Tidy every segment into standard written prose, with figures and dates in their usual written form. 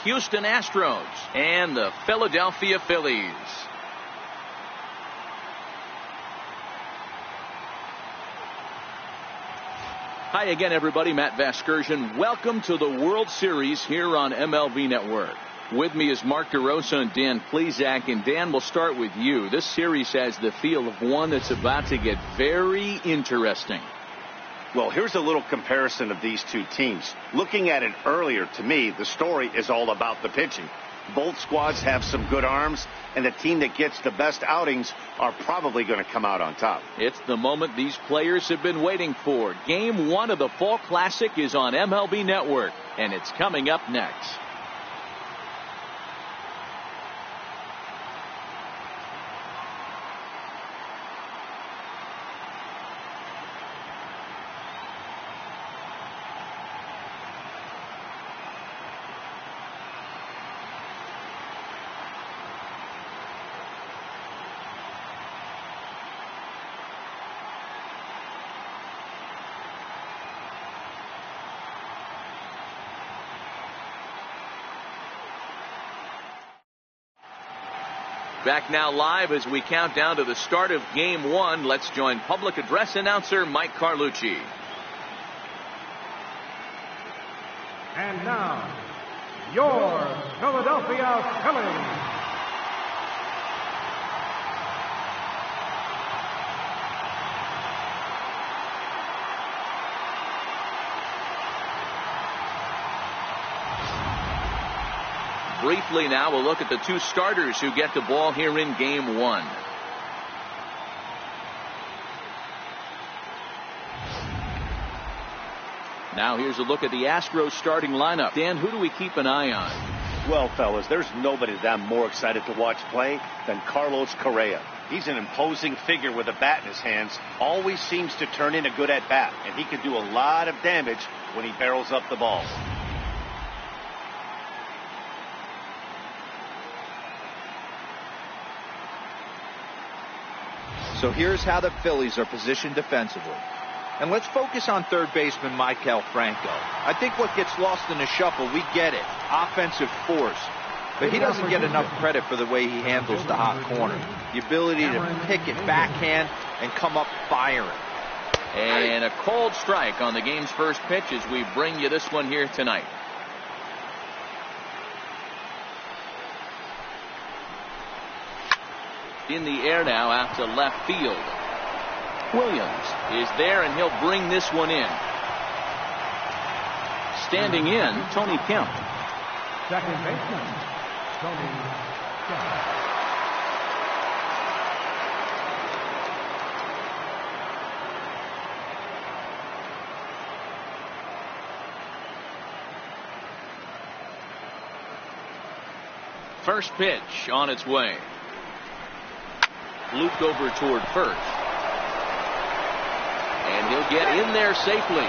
Houston Astros and the Philadelphia Phillies. Hi again, everybody. Matt Vasgersian. Welcome to the World Series here on MLB Network. With me is Mark DeRosa and Dan Plesac. And Dan, we'll start with you. This series has the feel of one that's about to get very interesting. Well, here's a little comparison of these two teams. Looking at it earlier, to me, the story is all about the pitching. Both squads have some good arms, and the team that gets the best outings are probably going to come out on top. It's the moment these players have been waiting for. Game 1 of the Fall Classic is on MLB Network, and it's coming up next. Back now live as we count down to the start of Game 1. Let's join public address announcer Mike Carlucci. And now, your Philadelphia Phillies. Briefly now, we'll look at the two starters who get the ball here in Game 1. Now here's a look at the Astros starting lineup. Dan, who do we keep an eye on? Well, fellas, there's nobody that I'm more excited to watch play than Carlos Correa. He's an imposing figure with a bat in his hands. Always seems to turn in a good at-bat, and he can do a lot of damage when he barrels up the ball. So here's how the Phillies are positioned defensively. And let's focus on third baseman Maikel Franco. I think what gets lost in the shuffle, we get it, offensive force. But he doesn't get enough credit for the way he handles the hot corner. The ability to pick it backhand and come up firing. And a cold strike on the game's first pitch as we bring you this one here tonight. In the air now out to left field. Williams is there, and he'll bring this one in. Standing in, Tony Kemp. Second baseman, Tony Kemp. First pitch on its way. Looped over toward first. And he'll get in there safely.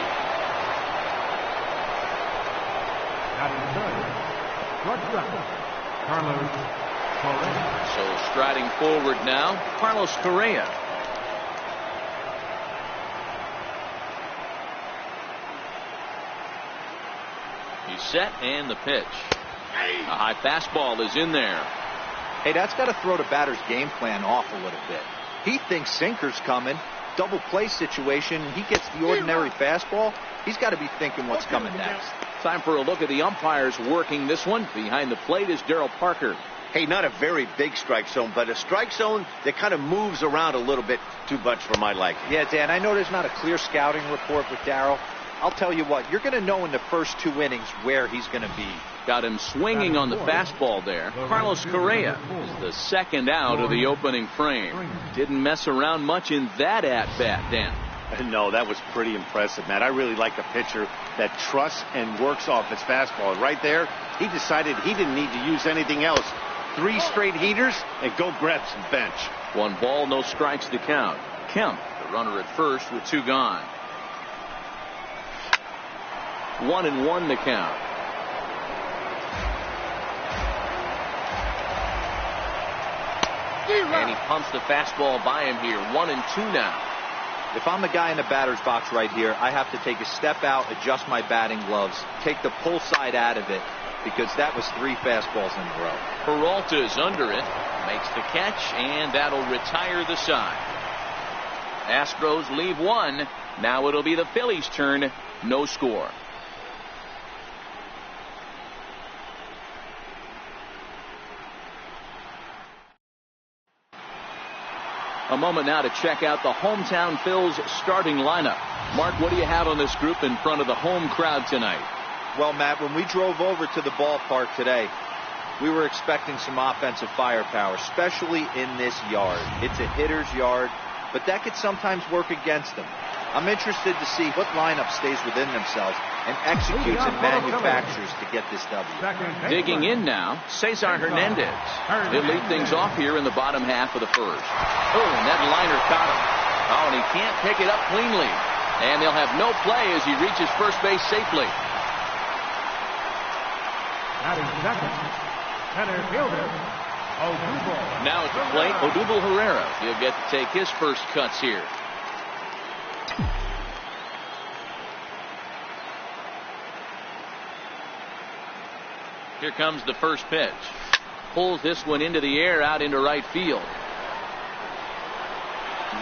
Carlos Correa. So striding forward now, Carlos Correa. He's set, and the pitch. A high fastball is in there. Hey, that's got to throw the batter's game plan off a little bit. He thinks sinker's coming. Double play situation. He gets the ordinary fastball. He's got to be thinking what's coming next. Time for a look at the umpires working this one. Behind the plate is Darryl Parker. Hey, not a very big strike zone, but a strike zone that kind of moves around a little bit too much for my liking. Yeah, Dan, I know there's not a clear scouting report with Darryl. I'll tell you what, you're going to know in the first 2 innings where he's going to be. Got him swinging on the fastball there. Carlos Correa is the second out of the opening frame. Didn't mess around much in that at-bat, Dan. No, that was pretty impressive, man. I really like a pitcher that trusts and works off his fastball. Right there, he decided he didn't need to use anything else. 3 straight heaters and go grab some bench. 1 ball, no strikes to count. Kemp, the runner at first with 2 gone. 1-1 to count. And he pumps the fastball by him here. 1-2 now. If I'm the guy in the batter's box right here, I have to take a step out, adjust my batting gloves, take the pull side out of it, because that was 3 fastballs in a row. Peralta's under it, makes the catch, and that'll retire the side. Astros leave 1. Now it'll be the Phillies' turn. No score. A moment now to check out the hometown Phils starting lineup. Mark, what do you have on this group in front of the home crowd tonight? Well, Matt, when we drove over to the ballpark today, we were expecting some offensive firepower, especially in this yard. It's a hitter's yard, but that could sometimes work against them. I'm interested to see what lineup stays within themselves and executes and manufactures to get this W. Digging in now, Cesar Hernandez. He'll lead things off here in the bottom half of the first. Oh, and that liner caught him. Oh, and he can't pick it up cleanly. And they'll have no play as he reaches first base safely. Batting second, center fielder, Odubel. Now at the plate, Odubel Herrera. He'll get to take his first cuts here. Here comes the first pitch. Pulls this one into the air out into right field.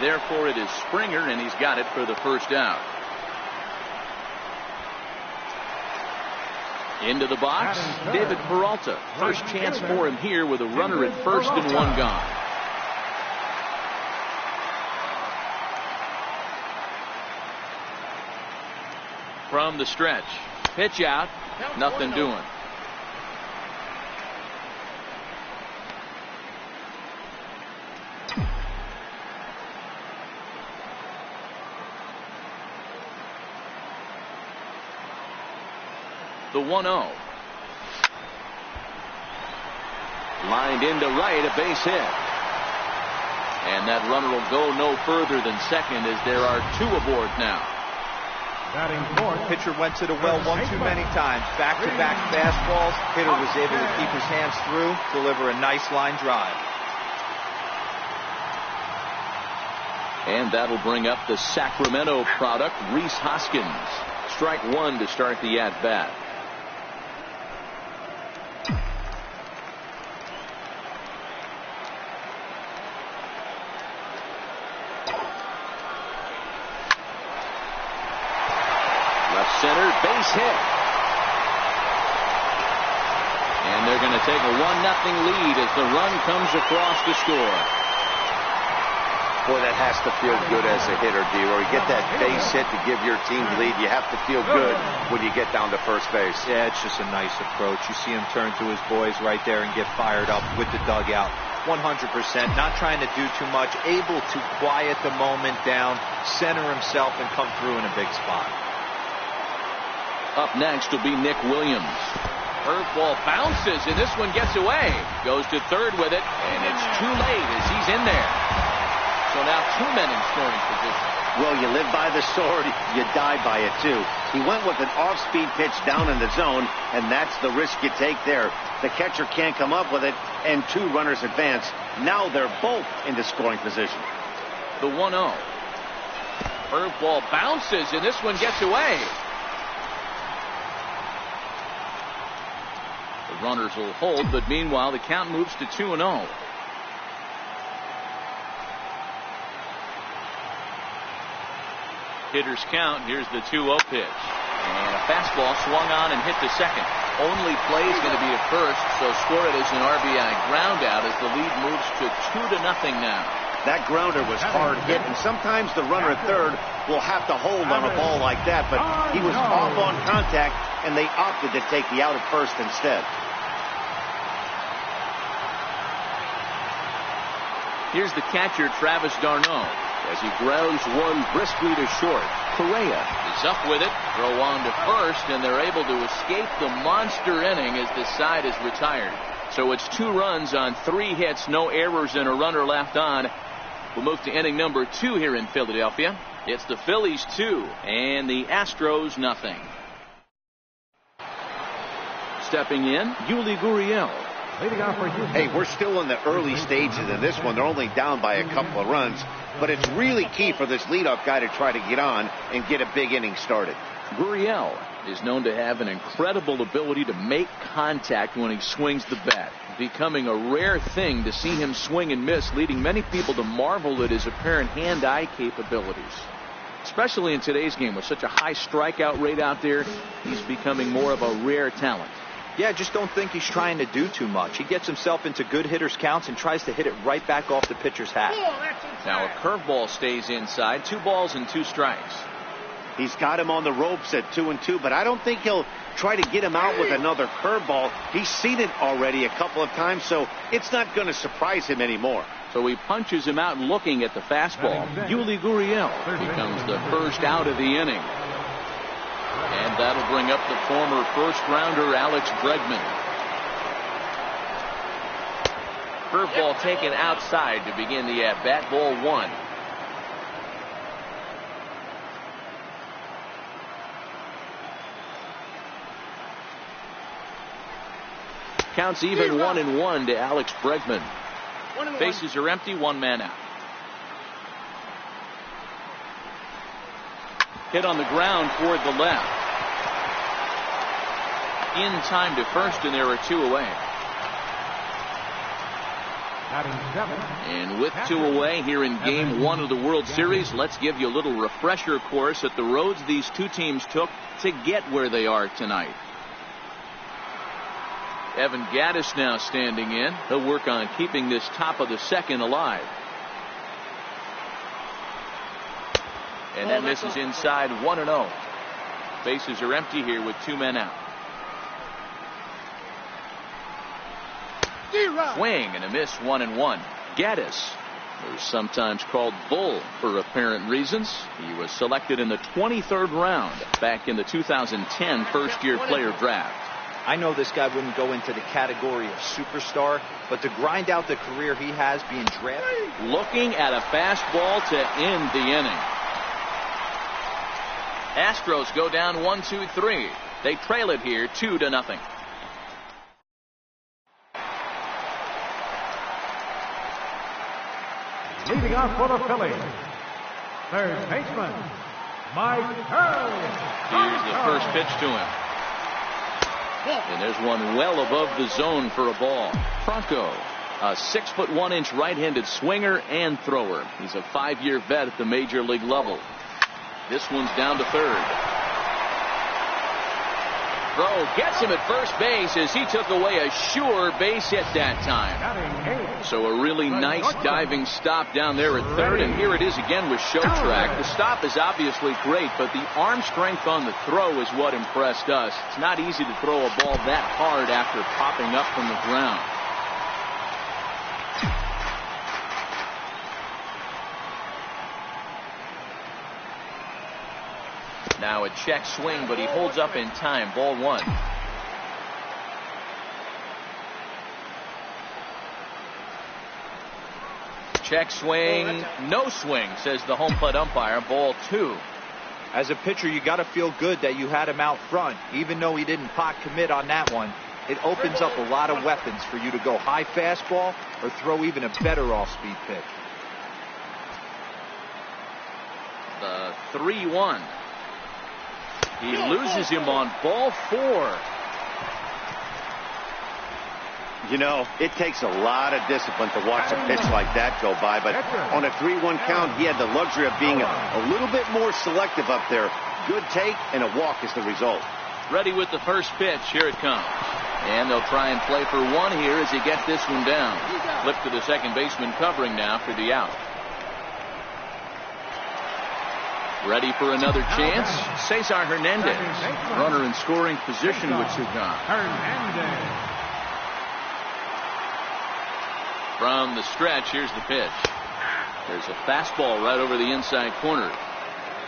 Therefore it is Springer, and he's got it for the first out. Into the box, David Peralta. First chance for him here with a runner at first and 1 gone. From the stretch. Pitch out. Nothing doing. The 1-0. Lined into right, a base hit. And that runner will go no further than second as there are 2 aboard now. Batting fourth. Pitcher went to the well one too many times. Back-to-back fastballs. Hitter was able to keep his hands through, deliver a nice line drive. And that'll bring up the Sacramento product, Rhys Hoskins. Strike 1 to start the at-bat. Center, base hit. And they're going to take a 1-0 lead as the run comes across to score. Boy, that has to feel good as a hitter, D-Roy. You get that base hit to give your team the lead. You have to feel good when you get down to first base. Yeah, it's just a nice approach. You see him turn to his boys right there and get fired up with the dugout. 100%, not trying to do too much, able to quiet the moment down, center himself, and come through in a big spot. Up next will be Nick Williams. Curveball bounces, and this one gets away. Goes to third with it, and it's too late as he's in there. So now 2 men in scoring position. Well, you live by the sword, you die by it too. He went with an off-speed pitch down in the zone, and that's the risk you take there. The catcher can't come up with it, and 2 runners advance. Now they're both into scoring position. The 1-0. Curveball bounces, and this one gets away. The runners will hold, but meanwhile the count moves to 2-0. Hitters count. Here's the 2-0 pitch. And a fastball swung on and hit to second. Only play is going to be at first, so score it as an RBI ground out as the lead moves to 2-0 now. That grounder was hard hit, and sometimes the runner at third will have to hold on a ball like that, but he was off on contact, and they opted to take the out at first instead. Here's the catcher, Travis d'Arnaud, as he grounds one briskly to short. Correa is up with it, throw on to first, and they're able to escape the monster inning as the side is retired. So it's 2 runs on 3 hits, no errors, and a runner left on. We'll move to inning number 2 here in Philadelphia. It's the Phillies 2 and the Astros nothing. Stepping in, Yuli Gurriel. Hey, we're still in the early stages of this one. They're only down by a couple of runs, but it's really key for this leadoff guy to try to get on and get a big inning started. Gurriel is known to have an incredible ability to make contact when he swings the bat, becoming a rare thing to see him swing and miss, leading many people to marvel at his apparent hand-eye capabilities. Especially in today's game with such a high strikeout rate out there, he's becoming more of a rare talent. Yeah, I just don't think he's trying to do too much. He gets himself into good hitters' counts and tries to hit it right back off the pitcher's hat. Now a curveball stays inside. 2 balls and 2 strikes. He's got him on the ropes at 2-2, but I don't think he'll try to get him out with another curveball. He's seen it already a couple of times, so it's not going to surprise him anymore. So he punches him out looking at the fastball. Yuli Gurriel becomes the first out of the inning. And that'll bring up the former first-rounder Alex Bregman. Curveball taken outside to begin the at-bat. Ball 1. Counts even 1-1 to Alex Bregman. Bases are empty, 1 man out. Hit on the ground toward the left. In time to first, and there are 2 away. And with 2 away here in Game 1 of the World Series, let's give you a little refresher course at the roads these 2 teams took to get where they are tonight. Evan Gattis now standing in. He'll work on keeping this top of the second alive. And that misses inside, 1-0. Bases are empty here with 2 men out. Swing and a miss, 1-1. Gattis, who's sometimes called Bull for apparent reasons. He was selected in the 23rd round back in the 2010 first-year player draft. I know this guy wouldn't go into the category of superstar, but to grind out the career he has being drafted. Looking at a fastball to end the inning. Astros go down 1-2-3. They trail it here 2-0. Leading off for the Phillies, third baseman, Mike Hurley. Here's the first pitch to him. And there's one well above the zone for a ball. Franco, a 6'1" right-handed swinger and thrower. He's a 5-year vet at the major league level. This one's down to third. Throw gets him at first base as he took away a sure base hit that time. So a really nice diving stop down there at third, and here it is again with show track. The stop is obviously great, but the arm strength on the throw is what impressed us. It's not easy to throw a ball that hard after popping up from the ground. Now a check swing, but he holds up in time. Ball 1. Check swing, no swing, says the home plate umpire. Ball 2. As a pitcher, you got to feel good that you had him out front. Even though he didn't pot commit on that one, it opens up a lot of weapons for you to go high fastball or throw even a better off-speed pitch. The 3-1. He loses him on ball 4. You know, it takes a lot of discipline to watch a pitch like that go by, but on a 3-1 count, he had the luxury of being a little bit more selective up there. Good take, and a walk is the result. Ready with the first pitch. Here it comes. And they'll try and play for 1 here as he gets this one down. Flip to the second baseman covering now for the out. Ready for another chance? Cesar Hernandez. Runner in scoring position with 2 gone. Hernandez. From the stretch, here's the pitch. There's a fastball right over the inside corner.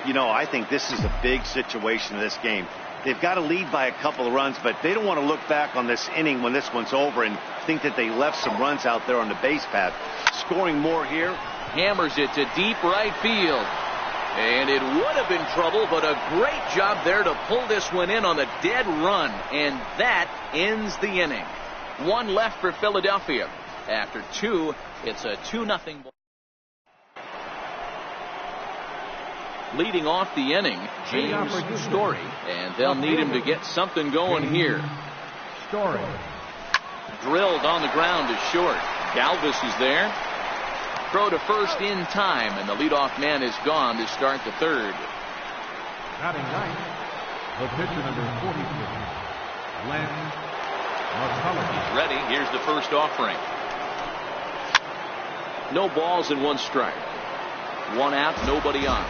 You know, I think this is a big situation in this game. They've got to lead by a couple of runs, but they don't want to look back on this inning when this one's over and think that they left some runs out there on the base path. Scoring more here. Hammers it to deep right field. And it would have been trouble, but a great job there to pull this one in on the dead run. And that ends the inning. 1 left for Philadelphia. After 2, it's a 2-0 ball. Leading off the inning, James Story, and they'll need him to get something going here. Story. Drilled on the ground is short. Galvis is there. Throw to first in time, and the leadoff man is gone to start the third. Batting ninth, the pitcher number 42, Len McCullers. He's ready. Here's the first offering. No balls and one strike. One out, nobody on.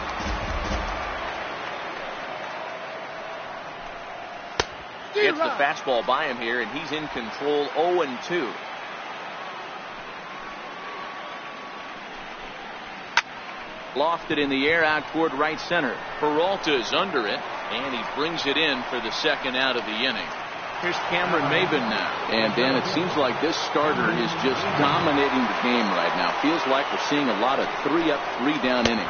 Gets the fastball by him here, and he's in control. 0-2. Lofted in the air out toward right center. Peralta's under it, and he brings it in for the second out of the inning. Here's Cameron Maybin now. And Dan, it seems like this starter is just dominating the game right now. Feels like we're seeing a lot of 3-up, 3-down innings.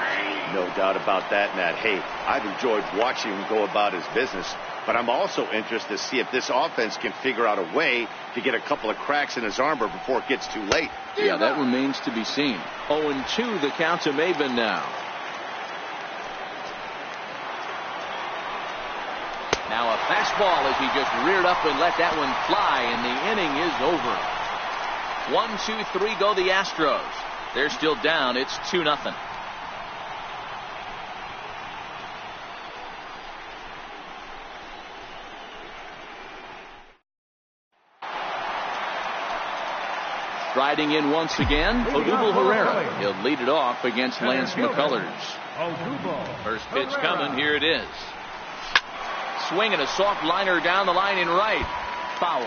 No doubt about that, Matt. Hey, I've enjoyed watching him go about his business, but I'm also interested to see if this offense can figure out a way to get a couple of cracks in his armor before it gets too late. Yeah, that remains to be seen. 0-2 the count to Maybin now. Now a fastball as he just reared up and let that one fly, and the inning is over. 1-2-3 go the Astros. They're still down. It's 2-0. Striding in once again, Odubel Herrera. He'll lead it off against Lance McCullers. First pitch coming. Here it is. Swinging a soft liner down the line in right. Foul.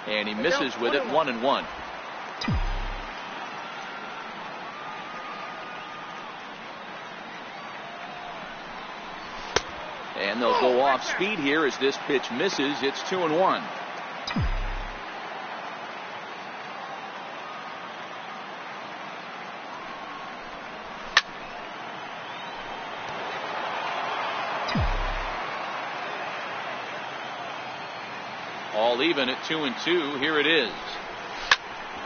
And he misses with it. 1-1. And they'll go off speed here as this pitch misses. It's 2-1. All even at 2-2. Here it is.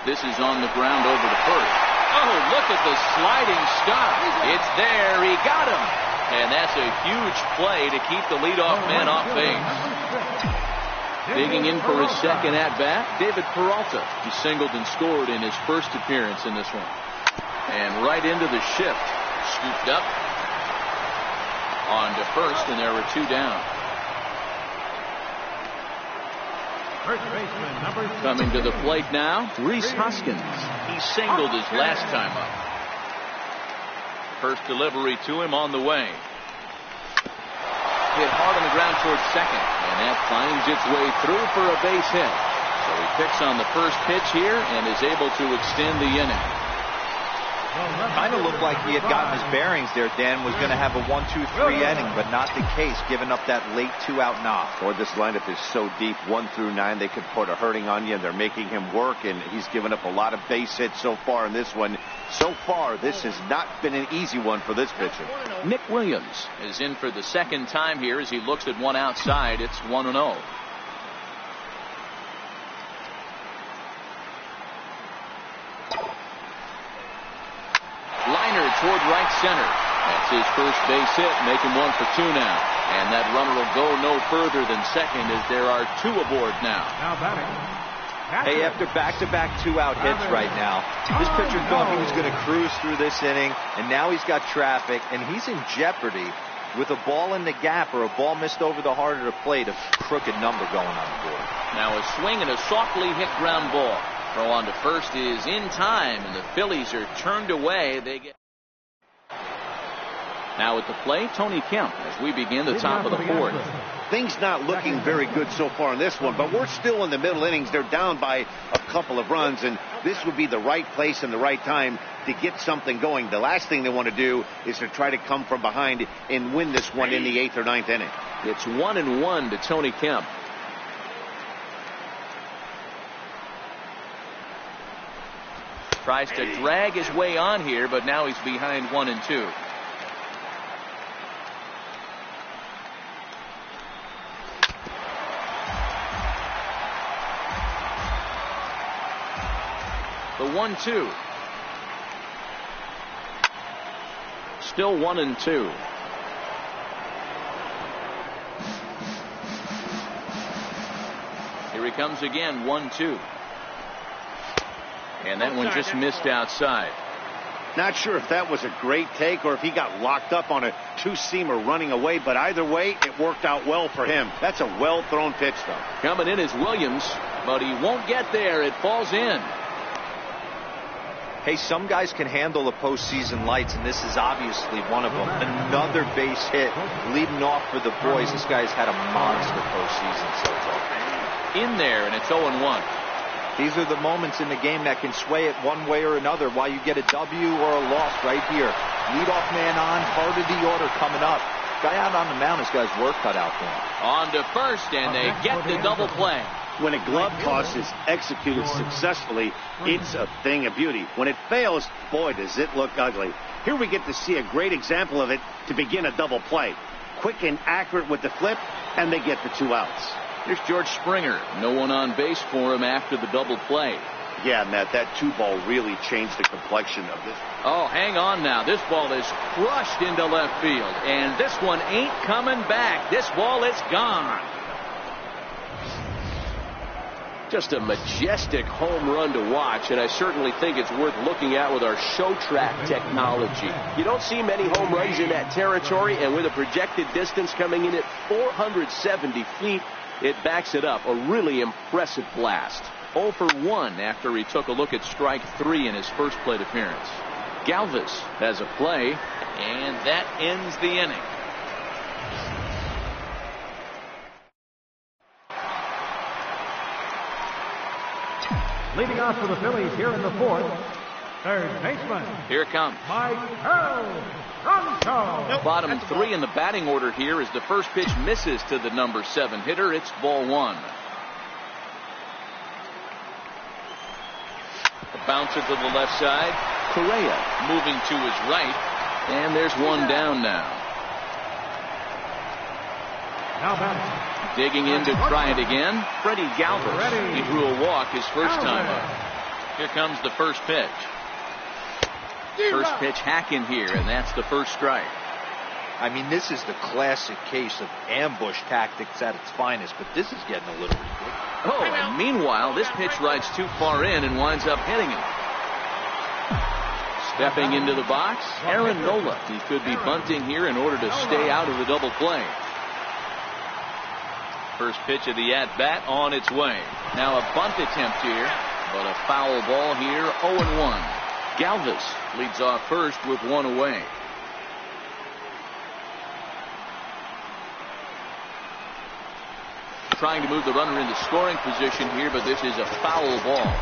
This is on the ground over to first. Oh, look at the sliding stop. It's there. He got him. And that's a huge play to keep the leadoff man off base. Digging in for his second at-bat, David Peralta. He singled and scored in his first appearance in this one. And right into the shift. Scooped up. On to first, and there were two down. First baseman, number 6. Coming to the plate now, Rhys Hoskins. He singled his last time up. First delivery to him on the way. Hit hard on the ground towards second, and that finds its way through for a base hit. So he picks on the first pitch here and is able to extend the inning. Kind of looked like he had gotten his bearings there, Dan. Was going to have a 1-2-3 inning, but not the case, giving up that late 2-out knock. Or this lineup is so deep, 1 through 9, they could put a hurting on you, and they're making him work, and he's given up a lot of base hits so far in this one. So far, this has not been an easy one for this pitcher. Nick Williams is in for the second time here as he looks at one outside. It's 1-0. Liner toward right center. That's his first base hit, making 1 for 2 now. And that runner will go no further than second as there are 2 aboard now. Now batting. Hey, after back-to-back 2-out hits right now, this pitcher thought he was going to cruise through this inning, and now he's got traffic, and he's in jeopardy with a ball in the gap or a ball missed over the heart of the plate, a crooked number going on the board. Now a swing and a softly hit ground ball. Throw on to first is in time, and the Phillies are turned away. They get now at the plate, Tony Kemp, as we begin the top of the fourth. Things not looking very good so far in this one, but we're still in the middle innings. They're down by a couple of runs, and this would be the right place and the right time to get something going. The last thing they want to do is to try to come from behind and win this one in the 8th or 9th inning. It's 1-1 to Tony Kemp. Tries to drag his way on here, but now he's behind 1-2. 1-2. Still 1-2. Here he comes again, 1-2. And that one just missed outside. Not sure if that was a great take or if he got locked up on a two-seamer running away, but either way, it worked out well for him. That's a well-thrown pitch, though. Coming in is Williams, but he won't get there. It falls in. Hey, some guys can handle the postseason lights, and this is obviously one of them. Another base hit leading off for the boys. This guy's had a monster postseason so far. In there, and it's 0-1. These are the moments in the game that can sway it one way or another. Why you get a W or a loss right here. Leadoff man on, part of the order coming up. Guy out on the mound has got his work cut out for him. On to first, and they get the double play. When a glove toss is executed successfully, it's a thing of beauty. When it fails, boy, does it look ugly. Here we get to see a great example of it to begin a double play. Quick and accurate with the flip, and they get the 2 outs. Here's George Springer. No one on base for him after the double play. Yeah, Matt, that 2-ball really changed the complexion of this. Oh, hang on now. This ball is crushed into left field, and this one ain't coming back. This ball is gone. Just a majestic home run to watch, and I certainly think it's worth looking at with our show track technology. You don't see many home runs in that territory, and with a projected distance coming in at 470 feet, it backs it up. A really impressive blast. 0 for 1 after he took a look at strike 3 in his first plate appearance. Galvis has a play, and that ends the inning. Leading off for the Phillies here in the fourth, third baseman. Here it comes. Michael. Bottom 3 in the batting order here as the first pitch misses to the number 7 hitter. It's ball 1. The bouncer to the left side. Correa moving to his right. And there's one down now. Now batting. Digging in to try it again. Freddie Galvis. He drew a walk his first time up. Here comes the first pitch. First pitch hacking here, and that's the first strike. I mean, this is the classic case of ambush tactics at its finest, but this is getting a little ridiculous. Oh, and meanwhile, this pitch rides too far in and winds up hitting him. Stepping into the box, Aaron Nola. He could be bunting here in order to stay out of the double play. First pitch of the at-bat on its way. Now a bunt attempt here, but a foul ball here, 0-1. Galvis leads off first with one away. Trying to move the runner into scoring position here, but this is a foul ball.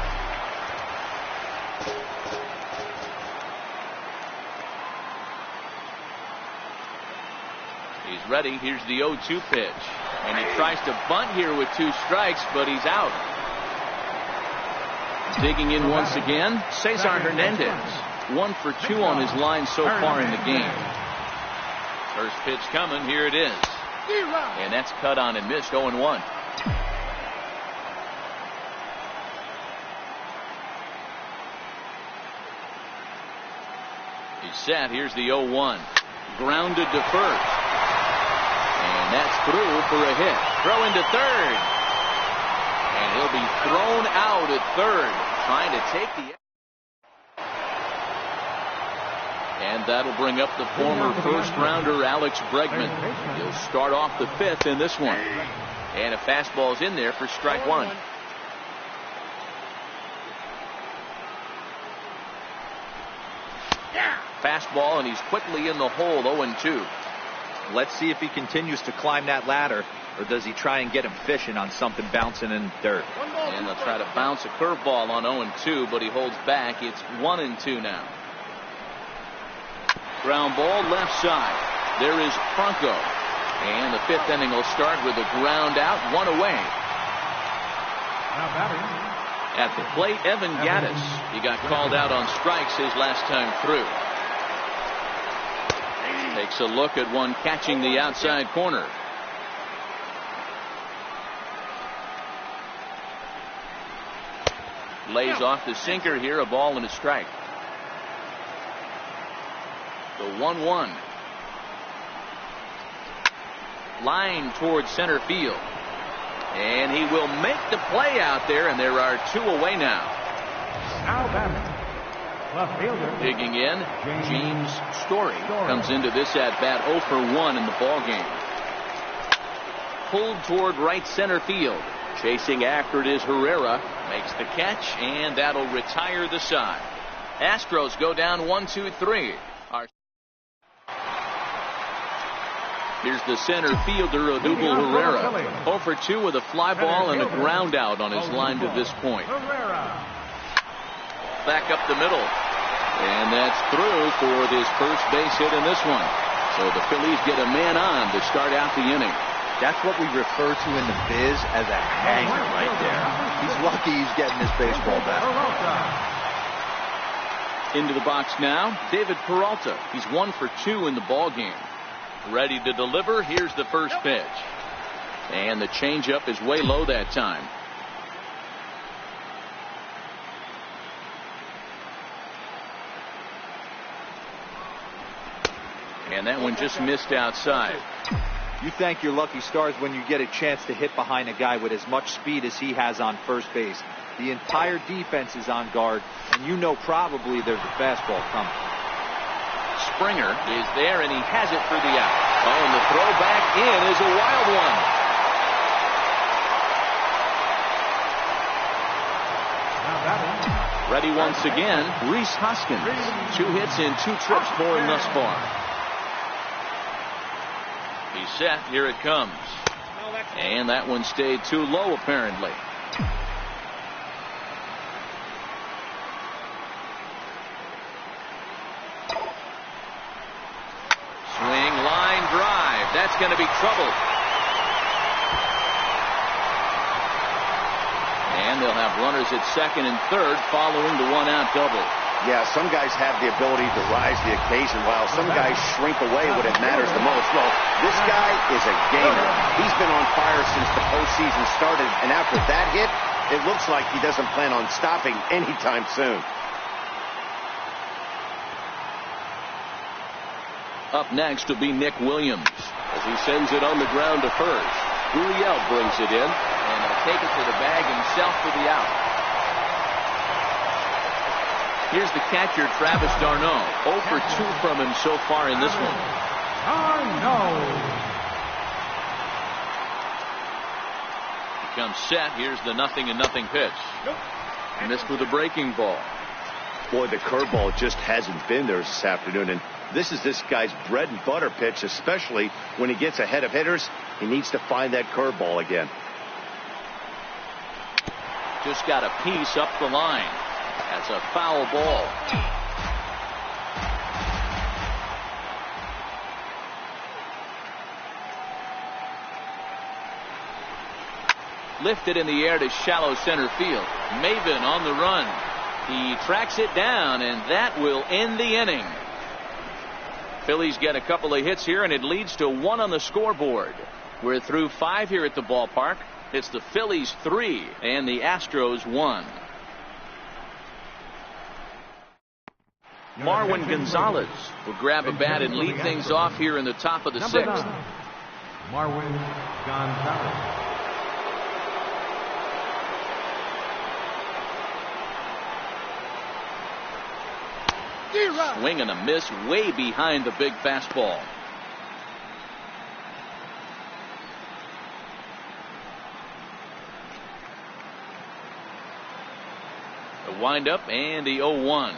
He's ready. Here's the 0-2 pitch. And he tries to bunt here with 2 strikes, but he's out. Digging in once again, Cesar Hernandez. 1 for 2 on his line so far in the game. First pitch coming. Here it is. And that's cut on and missed. 0-1. He's set. Here's the 0-1. Grounded to first. And that's through for a hit. Throw into third. And he'll be thrown out at third. Trying to take the... And that'll bring up the former first-rounder Alex Bregman. He'll start off the 5th in this one. And a fastball's in there for strike 1. Fastball, and he's quickly in the hole, 0-2. Let's see if he continues to climb that ladder, or does he try and get him fishing on something bouncing in dirt. And they'll try to bounce a curveball on 0-2, but he holds back. It's 1-2 now. Ground ball left side. There is Franco. And the 5th inning will start with a ground out, 1 away. Now batting. At the plate, Evan Gattis. He got called out on strikes his last time through. Takes a look at one catching the outside corner. Lays off the sinker here, a ball and a strike. The 1-1. Line towards center field. And he will make the play out there, and there are 2 away now. Now batting, left fielder. Digging in, James Story comes into this at-bat 0 for 1 in the ball game. Pulled toward right center field. Chasing after it is Herrera. Makes the catch, and that'll retire the side. Astros go down 1-2-3. Here's the center fielder, Odubel Herrera. 0 for 2 with a fly ball and a ground out on his line to this point. Back up the middle. And that's through for this first base hit in this one. So the Phillies get a man on to start out the inning. That's what we refer to in the biz as a hanger right there. He's lucky he's getting his baseball back. Into the box now, David Peralta. He's 1 for 2 in the ball game. Ready to deliver. Here's the first pitch. And the changeup is way low that time. And that one just missed outside. You thank your lucky stars when you get a chance to hit behind a guy with as much speed as he has on first base. The entire defense is on guard, and you know probably there's a fastball coming. Springer is there, and he has it for the out. Oh, and the throw back in is a wild one. Ready once again, Rhys Hoskins. 2 hits in 2 trips for him thus far. He's set. Here it comes. And that one stayed too low, apparently. Swing, line drive. That's going to be trouble. And they'll have runners at second and third following the 1-out double. Yeah, some guys have the ability to rise the occasion while some guys shrink away when it matters the most. Well, this guy is a gamer. He's been on fire since the postseason started, and after that hit, it looks like he doesn't plan on stopping anytime soon. Up next will be Nick Williams as he sends it on the ground to first. Gurriel brings it in, and he'll take it to the bag himself for the out. Here's the catcher, Travis d'Arnaud. 0 for 2 from him so far in this one. He comes set. Here's the 0-0 pitch. Missed with a breaking ball. Boy, the curveball just hasn't been there this afternoon, and this is this guy's bread and butter pitch, especially when he gets ahead of hitters. He needs to find that curveball again. Just got a piece up the line. That's a foul ball. Lifted in the air to shallow center field. Maven on the run. He tracks it down, and that will end the inning. Phillies get a couple of hits here, and it leads to 1 on the scoreboard. We're through 5 here at the ballpark. It's the Phillies 3 and the Astros 1. Marwin Gonzalez will grab a bat and lead things off here in the top of the 6th. Marwin Gonzalez. Swing and a miss way behind the big fastball. The windup and the 0-1.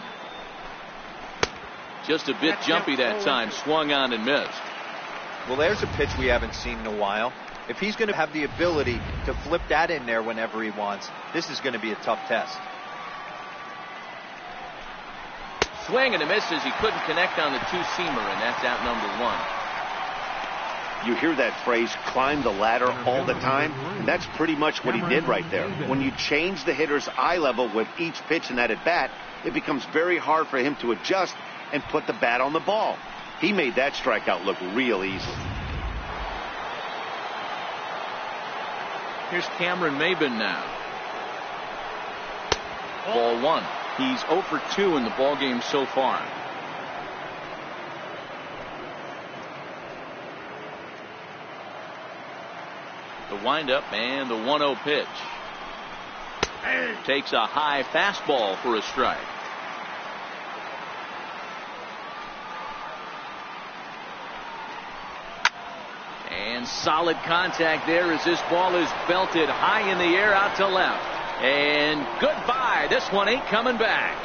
Just a bit jumpy that time. Swung on and missed. Well, there's a pitch we haven't seen in a while. If he's going to have the ability to flip that in there whenever he wants, this is going to be a tough test. Swing and a miss as he couldn't connect on the 2-seamer, and that's out number 1. You hear that phrase, climb the ladder, all the time, and that's pretty much what he did right there. When you change the hitter's eye level with each pitch in that at bat, it becomes very hard for him to adjust and put the bat on the ball. He made that strikeout look real easy. Here's Cameron Maben now. Ball one. He's 0 for 2 in the ball game so far. The windup and the 1-0 pitch. Takes a high fastball for a strike. And solid contact there as this ball is belted high in the air out to left. And goodbye. This one ain't coming back.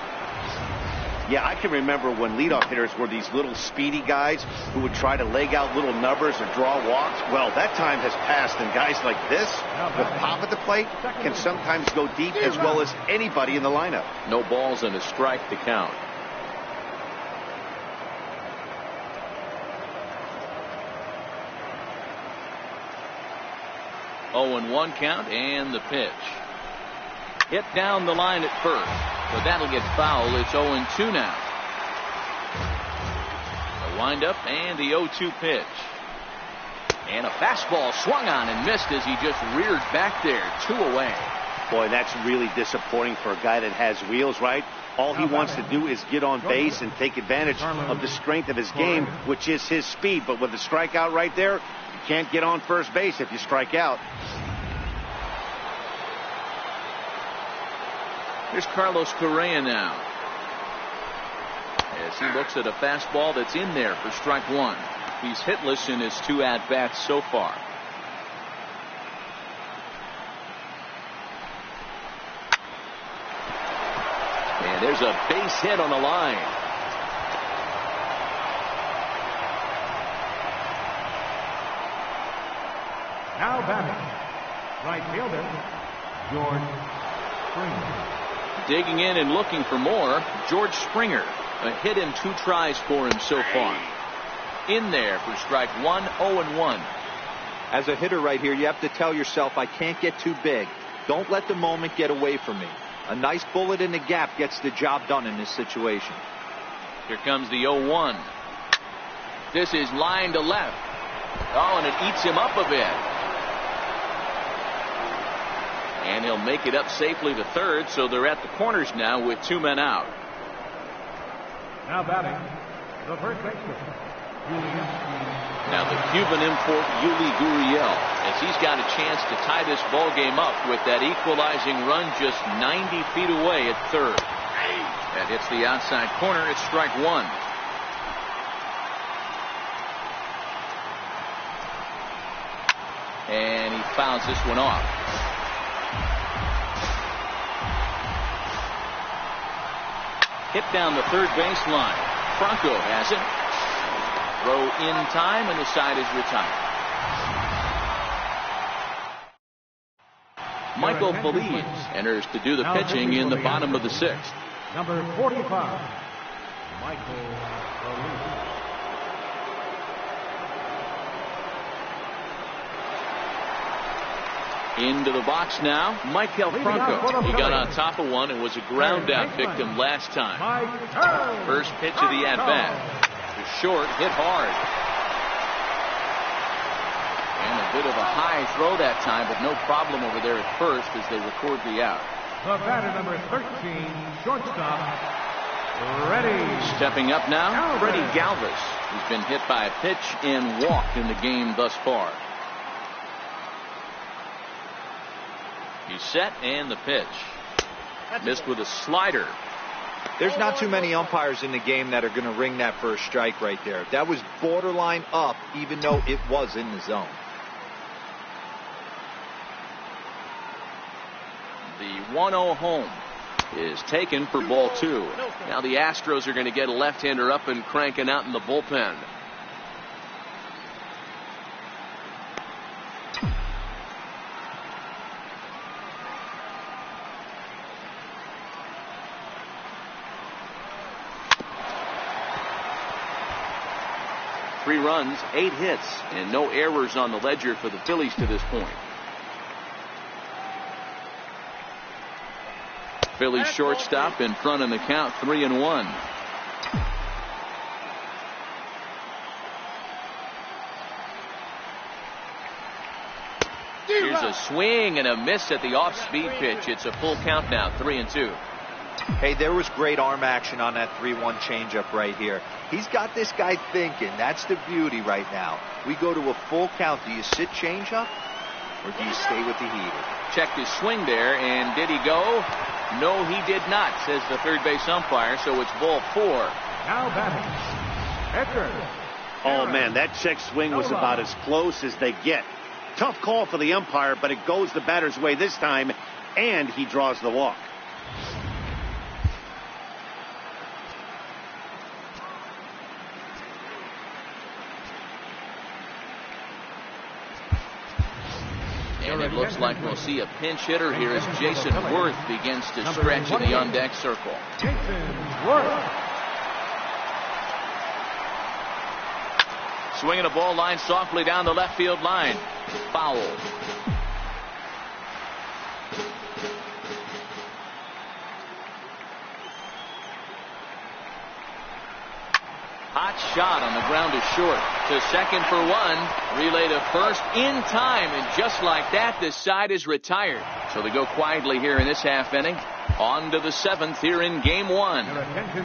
Yeah, I can remember when leadoff hitters were these little speedy guys who would try to leg out little numbers or draw walks. Well, that time has passed, and guys like this, with pop at the plate, can sometimes go deep as well as anybody in the lineup. No balls and a strike to count. Oh, and 1 count, and the pitch. Hit down the line at first, but that'll get foul. It's 0-2 now. The windup and the 0-2 pitch. And a fastball swung on and missed as he just reared back there. 2 away. Boy, that's really disappointing for a guy that has wheels, right? All he wants to do is get on base and take advantage of the strength of his game, which is his speed. But with the strikeout right there, you can't get on first base if you strike out. Here's Carlos Correa now, as he looks at a fastball that's in there for strike 1. He's hitless in his 2 at-bats so far. And there's a base hit on the line. Now batting, right fielder, George Springer. Digging in and looking for more, George Springer. A hit in 2 tries for him so far. In there for strike 1, 0-1. As a hitter right here, you have to tell yourself, I can't get too big. Don't let the moment get away from me. A nice bullet in the gap gets the job done in this situation. Here comes the 0-1. This is line to left. Oh, and it eats him up a bit. And he'll make it up safely to third, so they're at the corners now with 2 men out. Now batting, the first baseman, Julian. Now the Cuban import, Yuli Gurriel, as he's got a chance to tie this ball game up with that equalizing run just 90 feet away at third. That hits the outside corner. It's strike 1. And he fouls this one off. Hit down the third baseline. Franco has it. Throw in time, and the side is retired. Michael Phillies enters to do the pitching in the bottom of the 6th. Number 45, Michael Phillies. Into the box now, Michael Franco. He got on top of one and was a ground out victim last time. First pitch of the at-bat. To short, hit hard. And a bit of a high throw that time, but no problem over there at first as they record the out. The batter, number 13, shortstop, Freddie. Stepping up now, Freddie Galvis. He's been hit by a pitch and walked in the game thus far. He's set, and the pitch. Missed with a slider. There's not too many umpires in the game that are going to ring that first strike right there. That was borderline up, even though it was in the zone. The 1-0 home is taken for ball 2. Now the Astros are going to get a left-hander up and cranking out in the bullpen. Three runs, 8 hits, and no errors on the ledger for the Phillies to this point. Phillies shortstop in front in the count, 3-1. Here's a swing and a miss at the off-speed pitch. It's a full count now, 3-2. Hey, there was great arm action on that 3-1 changeup right here. He's got this guy thinking. That's the beauty right now. We go to a full count. Do you sit changeup or do you stay with the heater? Checked his swing there, and did he go? No, he did not, says the third base umpire, so it's ball 4. Now batting, Edgar. Oh, man, that check swing was about as close as they get. Tough call for the umpire, but it goes the batter's way this time, and he draws the walk. And it looks like we'll see a pinch hitter here as Jason Worth begins to stretch in the on-deck circle. Jason Worth. Swinging a ball line softly down the left field line. Foul. Hot shot on the ground is short. To second for 1. Relay to first in time. And just like that, this side is retired. So they go quietly here in this half inning. On to the 7th here in game 1.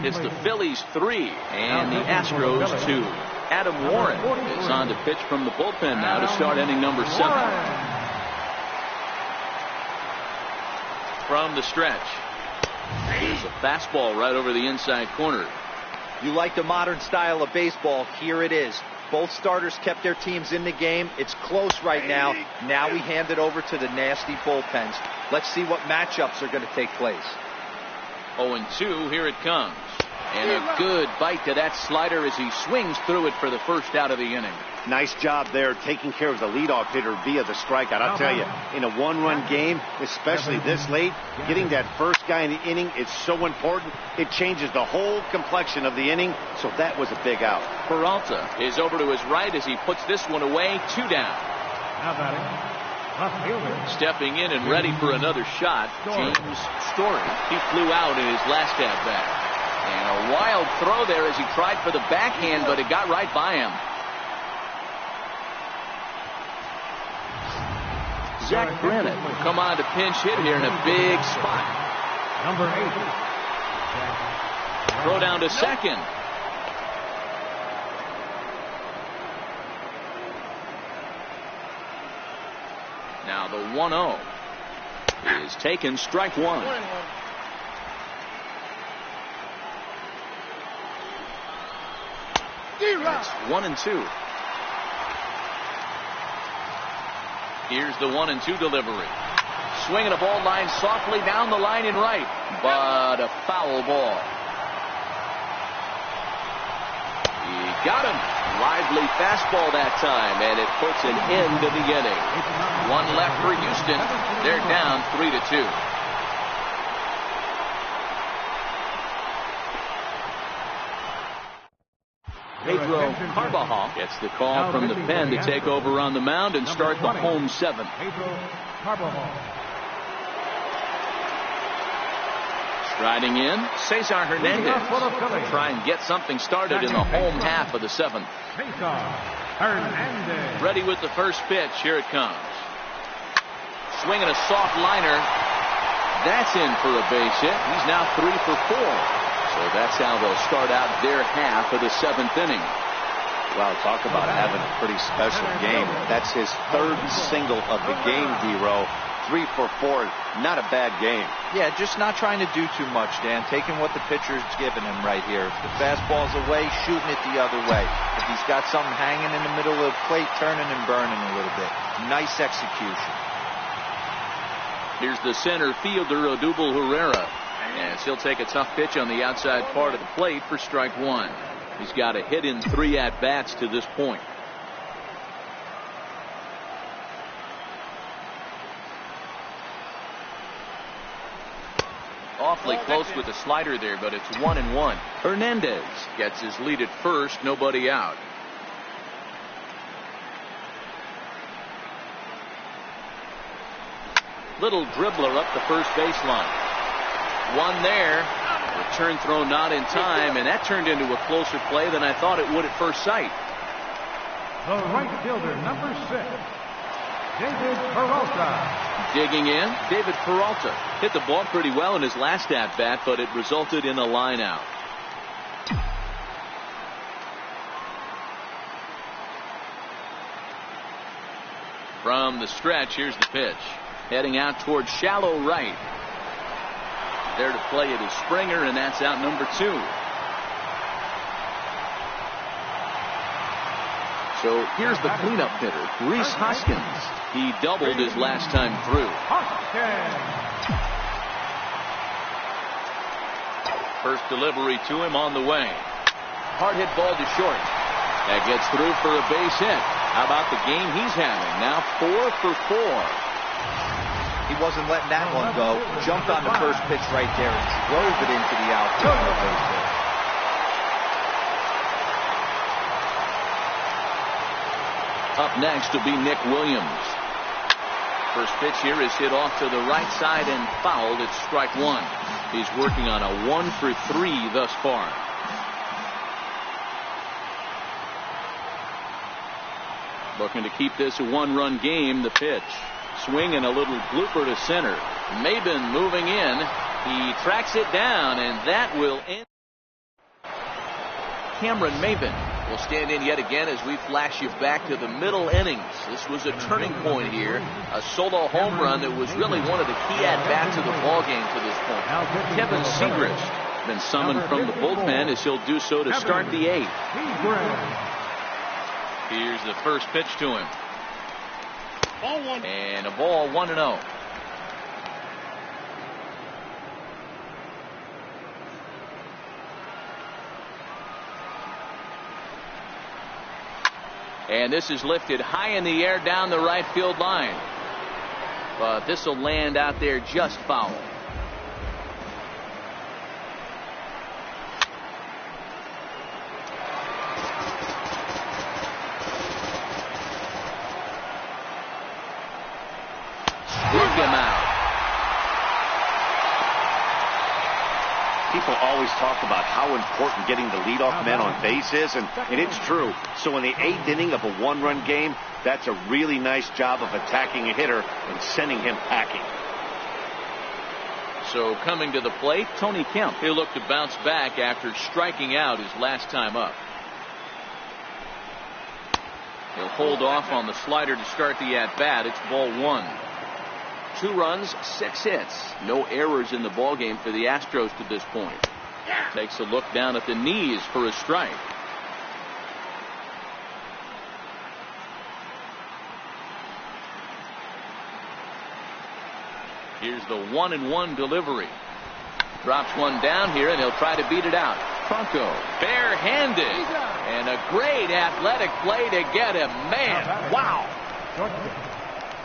It's the Phillies 3 and the Astros 2. Adam Warren is on to pitch from the bullpen now to start inning number 7. From the stretch. There's a fastball right over the inside corner. You like the modern style of baseball. Here it is. Both starters kept their teams in the game. It's close right now. Now we hand it over to the nasty bullpens. Let's see what matchups are going to take place. 0-2, here it comes. And a good bite to that slider as he swings through it for the first out of the inning. Nice job there taking care of the leadoff hitter via the strikeout. I'll tell you, in a one-run game, especially this late, getting that first guy in the inning is so important. It changes the whole complexion of the inning, so that was a big out. Peralta is over to his right as he puts this one away. 2 down. Now batting, left fielder. Stepping in and ready for another shot, James Story. He flew out in his last at-bat. And a wild throw there as he tried for the backhand, but it got right by him. Zach Granite will come on to pinch hit here in a big spot. Number 8. Throw down to second. Now the 1-0 is taken, strike 1. It's 1-2. Here's the 1-2 delivery. Swinging a ball line softly down the line in right, but a foul ball. He got him. Lively fastball that time, and it puts an end to the inning. 1 left for Houston. They're down 3-2. Pedro Carvajal gets the call from the pen to take over on the mound and start the home 7. Pedro Carvajal. Striding in, Cesar Hernandez. Try and get something started in the home half of the 7th. Cesar Hernandez. Ready with the first pitch. Here it comes. Swinging a soft liner. That's in for a base hit. He's now 3 for 4. So that's how they'll start out their half of the 7th inning. Well, talk about having a pretty special game. That's his 3rd single of the game, D-Row. 3 for 4. Not a bad game. Yeah, just not trying to do too much, Dan. Taking what the pitcher's giving him right here. If the fastball's away, shooting it the other way. If he's got something hanging in the middle of the plate, turning and burning a little bit. Nice execution. Here's the center fielder, Odubel Herrera. As he'll take a tough pitch on the outside part of the plate for strike 1. He's got a hit in 3 at-bats to this point. Awfully close with the slider there, but it's 1-1. Hernandez gets his lead at first, nobody out. Little dribbler up the first baseline. One there. Return throw not in time, and that turned into a closer play than I thought it would at first sight. The right fielder, number 6. David Peralta. Digging in, David Peralta hit the ball pretty well in his last at-bat, but it resulted in a line out. From the stretch, here's the pitch. Heading out towards shallow right. There to play it is Springer, and that's out number 2. So here's the cleanup hitter, Rhys Hoskins. He doubled his last time through. First delivery to him on the way. Hard hit ball to short. That gets through for a base hit. How about the game he's having? Now 4 for 4. He wasn't letting that one go. Jumped on the first pitch right there and drove it into the outfield for a base hit. Up next will be Nick Williams. First pitch here is hit off to the right side and fouled. It's strike 1. He's working on a 1 for 3 thus far. Looking to keep this a 1-run game. The pitch. Swing and a little blooper to center. Maben moving in. He tracks it down, and that will end. Cameron Maben will stand in yet again as we flash you back to the middle innings. This was a turning point here. A solo home run that was really one of the key at-bats of the ballgame to this point. Kevin Segrist been summoned from the bullpen as he'll do so to start the 8th. Here's the first pitch to him. Ball 1. And a ball 1-0. And this is lifted high in the air down the right field line. But this will land out there just foul. Struck him out. People always talk about how important getting the leadoff man on base is, and it's true. So in the 8th inning of a 1-run game, that's a really nice job of attacking a hitter and sending him packing. So coming to the plate, Tony Kemp. He'll look to bounce back after striking out his last time up. He'll hold off on the slider to start the at-bat. It's ball 1. 2 runs, 6 hits. No errors in the ballgame for the Astros to this point. Takes a look down at the knees for a strike. Here's the 1-1 delivery. Drops one down here, and he'll try to beat it out. Franco, barehanded, and a great athletic play to get him. Man, wow.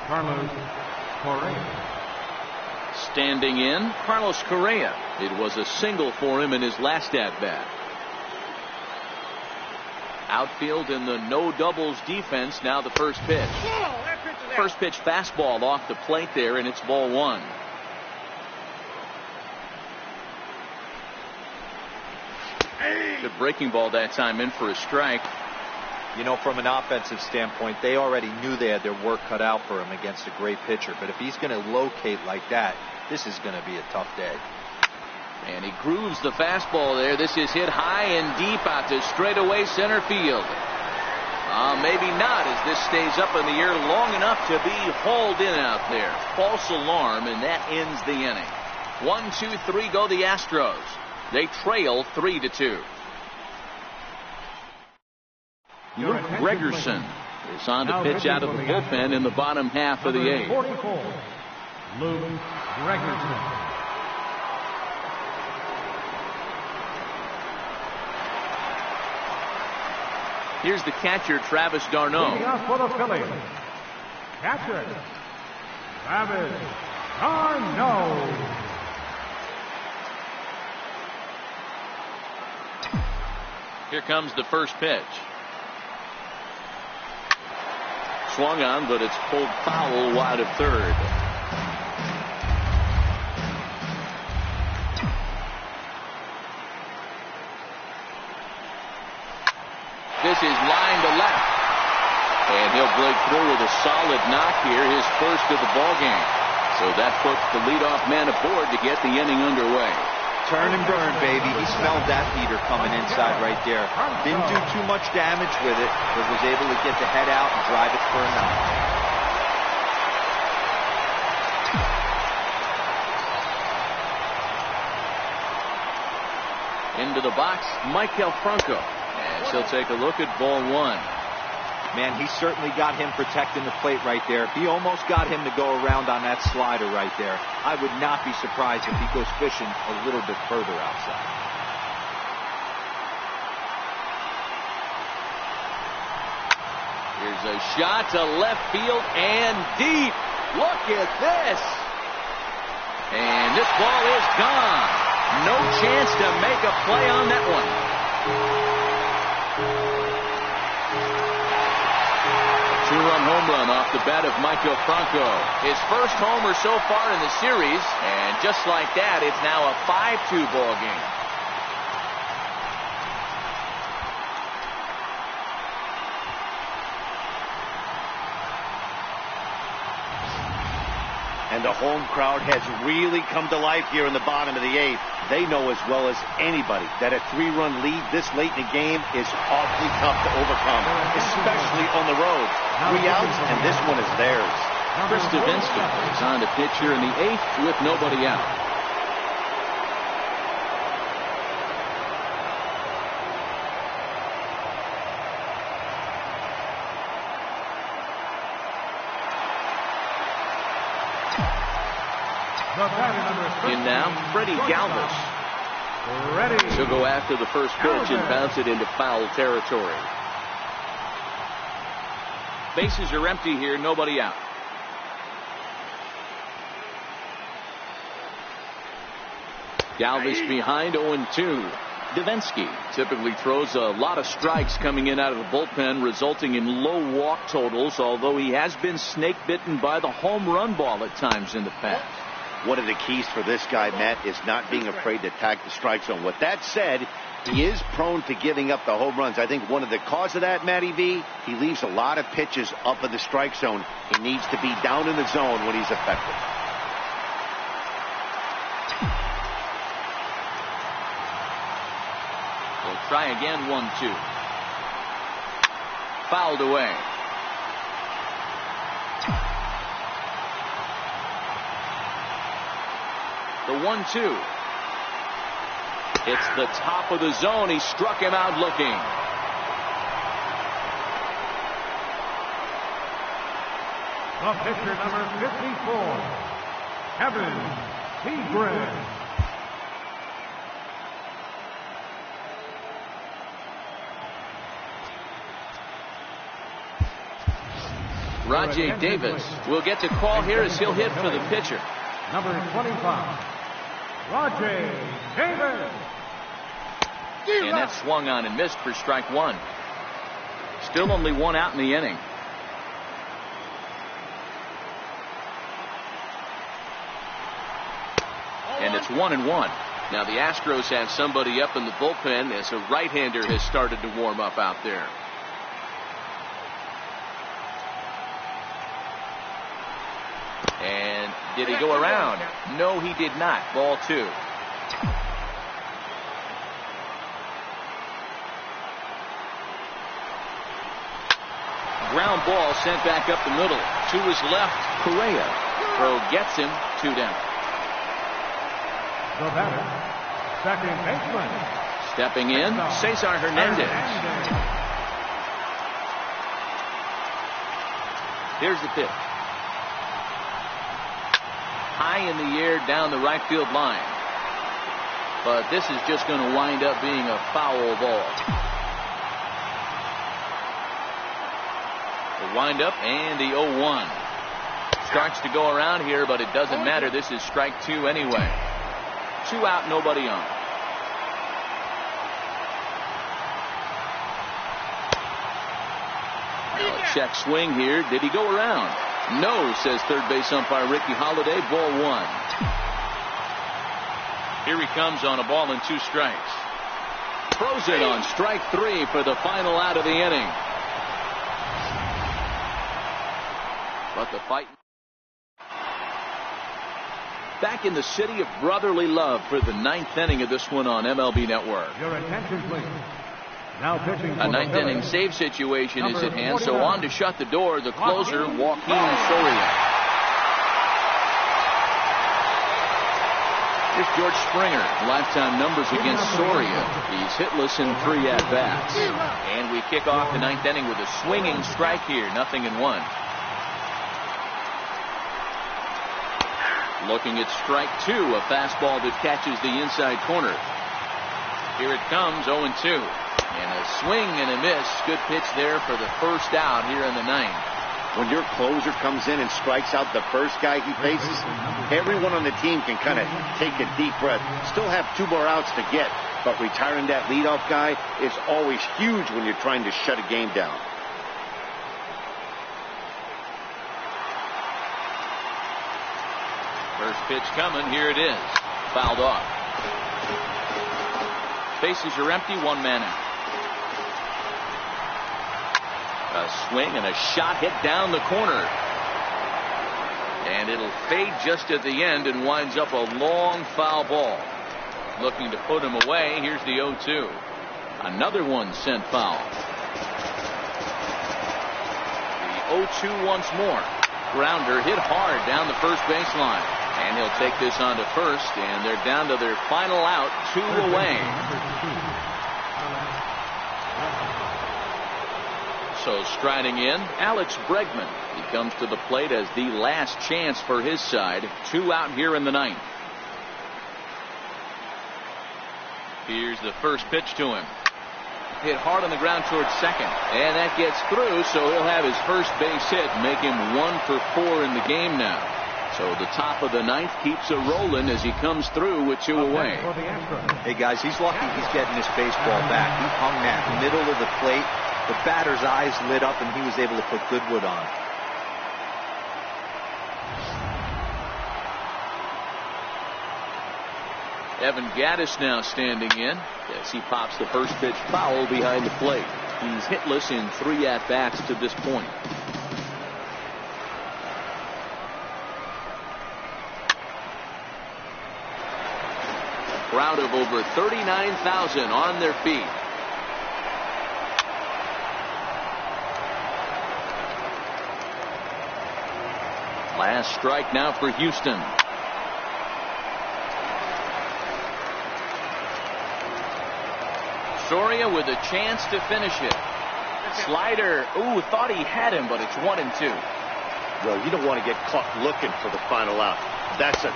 Carlos Correa. Standing in, Carlos Correa. It was a single for him in his last at-bat. Outfield in the no doubles defense. Now the first pitch. First pitch fastball off the plate there, and it's ball 1. Good breaking ball that time, in for a strike. You know, from an offensive standpoint, they already knew they had their work cut out for him against a great pitcher. But if he's going to locate like that, this is going to be a tough day. And he grooves the fastball there. This is hit high and deep out to straightaway center field. Maybe not, as this stays up in the air long enough to be hauled in out there. False alarm, and that ends the inning. 1, 2, 3 go the Astros. They trail 3-2. Luke Gregerson is on to pitch out of the bullpen in the bottom half of the 8th. 44, Luke Gregerson. Here's the catcher, Travis d'Arnaud. Leading off for the Phillies, catcher, Travis d'Arnaud. Here comes the first pitch. Swung on, but it's pulled foul wide of third. This is line to left. And he'll break through with a solid knock here, his first of the ball game. So that puts the leadoff man aboard to get the inning underway. Turn and burn, baby. He smelled that heater coming inside right there. Didn't do too much damage with it, but was able to get the head out and drive it for a knock. Into the box, Maikel Franco, as he'll take a look at ball one. Man, he certainly got him protecting the plate right there. He almost got him to go around on that slider right there. I would not be surprised if he goes fishing a little bit further outside. Here's a shot to left field and deep. Look at this. And this ball is gone. No chance to make a play on that one. Two-run home run off the bat of Maikel Franco. His first homer so far in the series. And just like that, it's now a 5-2 ball game. And the home crowd has really come to life here in the bottom of the eighth. They know as well as anybody that a 3-run lead this late in the game is awfully tough to overcome, especially on the road. 3 outs, and this one is theirs. Chris Davinsky is on to pitch here in the eighth with nobody out. In now, Freddie Galvis. He'll go after the first pitch and bounce it into foul territory. Bases are empty here, nobody out. Galvis behind 0-2. Davinsky typically throws a lot of strikes coming in out of the bullpen, resulting in low walk totals, although he has been snake bitten by the home run ball at times in the past. One of the keys for this guy, Matt, is not being afraid to attack the strike zone. With that said, he is prone to giving up the home runs. I think one of the cause of that, Matty V, he leaves a lot of pitches up in the strike zone. He needs to be down in the zone when he's effective. We'll try again, 1-2. Fouled away. The 1-2. It's the top of the zone. He struck him out looking. The pitcher, number 54, Kevin Seagrave. Rajay Davis will get the call here as he'll hit for the pitcher. Number 25, Rajay Davis. And that swung on and missed for strike one. Still only 1 out in the inning. And it's 1-1. Now the Astros have somebody up in the bullpen as a right-hander has started to warm up out there. And did he go around? No, he did not. Ball 2. Ground ball sent back up the middle. To his left, Correa. Throw gets him. 2 down. The batter, second baseman. Stepping in, Cesar Hernandez. Here's the pitch. High in the air down the right field line. But this is just going to wind up being a foul ball. The wind up and the 0-1. Starts to go around here, but it doesn't matter. This is strike 2 anyway. 2 out, nobody on. Now a check swing here. Did he go around? No, says third base umpire Ricky Holiday. Ball 1. Here he comes on a ball and 2 strikes. Throws it on strike 3 for the final out of the inning. But the fight back in the city of brotherly love for the ninth inning of this one on MLB Network. Your attention, please. Now pitching A ninth inning save situation is at hand, so on to shut the door, the closer, Joaquin Soria. Here's George Springer. Lifetime numbers against Soria. He's hitless in 3 at-bats. And we kick off the ninth inning with a swinging strike here. 0-1. Looking at strike 2, a fastball that catches the inside corner. Here it comes, 0-2. And a swing and a miss. Good pitch there for the first out here in the ninth. When your closer comes in and strikes out the first guy he faces, everyone on the team can kind of take a deep breath. Still have 2 more outs to get, but retiring that leadoff guy is always huge when you're trying to shut a game down. First pitch coming. Here it is. Fouled off. Bases are empty. 1 man out. A swing and a shot hit down the corner. And it'll fade just at the end and winds up a long foul ball. Looking to put him away. Here's the 0-2. Another one sent foul. The 0-2 once more. Grounder hit hard down the first baseline. And he'll take this on to first. And they're down to their final out. 2 away. So striding in, Alex Bregman. He comes to the plate as the last chance for his side. 2 out here in the ninth. Here's the first pitch to him. Hit hard on the ground towards second. And that gets through, so he'll have his first base hit, make him 1 for 4 in the game now. So the top of the ninth keeps it rolling as he comes through with 2 away. Hey, guys, he's lucky he's getting this baseball back. He hung that middle of the plate. The batter's eyes lit up, and he was able to put Goodwood on. Evan Gattis now standing in as he pops the first pitch foul behind the plate. He's hitless in 3 at-bats to this point. A crowd of over 39,000 on their feet. Last strike now for Houston. Soria with a chance to finish it. Slider. Ooh, thought he had him, but it's 1-2. Well, you don't want to get caught looking for the final out. That's a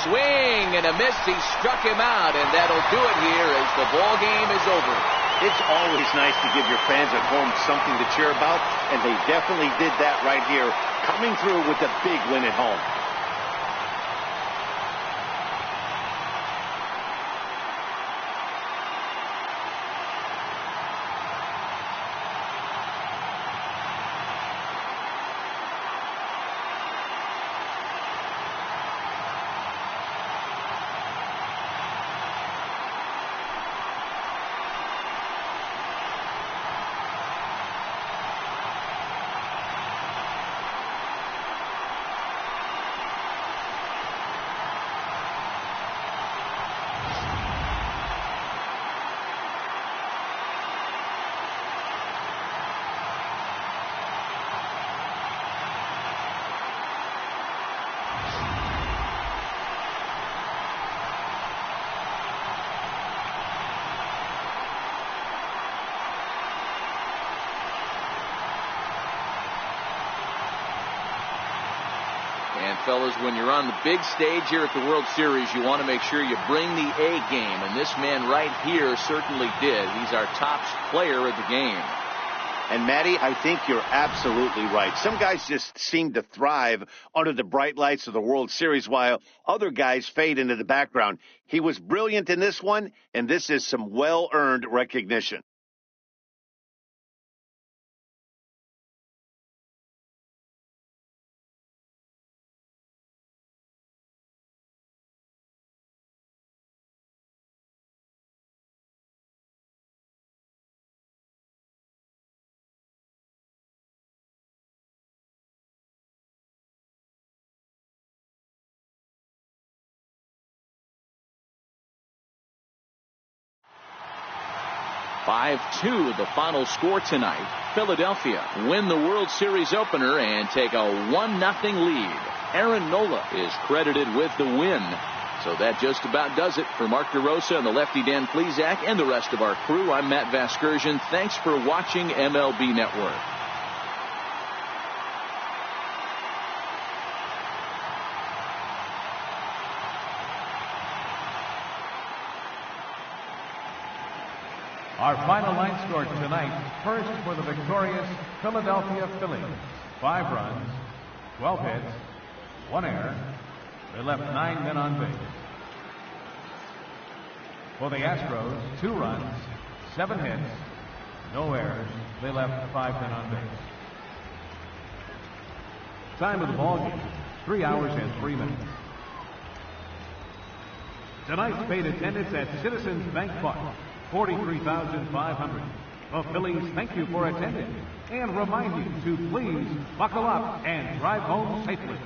swing and a miss. He struck him out, and that'll do it here as the ball game is over. It's always nice to give your fans at home something to cheer about, and they definitely did that right here, coming through with a big win at home. And fellas, when you're on the big stage here at the World Series, you want to make sure you bring the A game. And this man right here certainly did. He's our top player of the game. And Matty, I think you're absolutely right. Some guys just seem to thrive under the bright lights of the World Series while other guys fade into the background. He was brilliant in this one, and this is some well-earned recognition. 5-2 the final score tonight. Philadelphia win the World Series opener and take a 1-0 lead. Aaron Nola is credited with the win. So that just about does it for Mark DeRosa and the lefty Dan Plesac and the rest of our crew. I'm Matt Vasgersian. Thanks for watching MLB Network. Our final line score tonight, first for the victorious Philadelphia Phillies. 5 runs, 12 hits, 1 error. They left 9 men on base. For the Astros, 2 runs, 7 hits, no errors. They left 5 men on base. Time of the ball game, 3 hours and 3 minutes. Tonight's paid attendance at Citizens Bank Park, 43,500. The Phillies thank you for attending and remind you to please buckle up and drive home safely.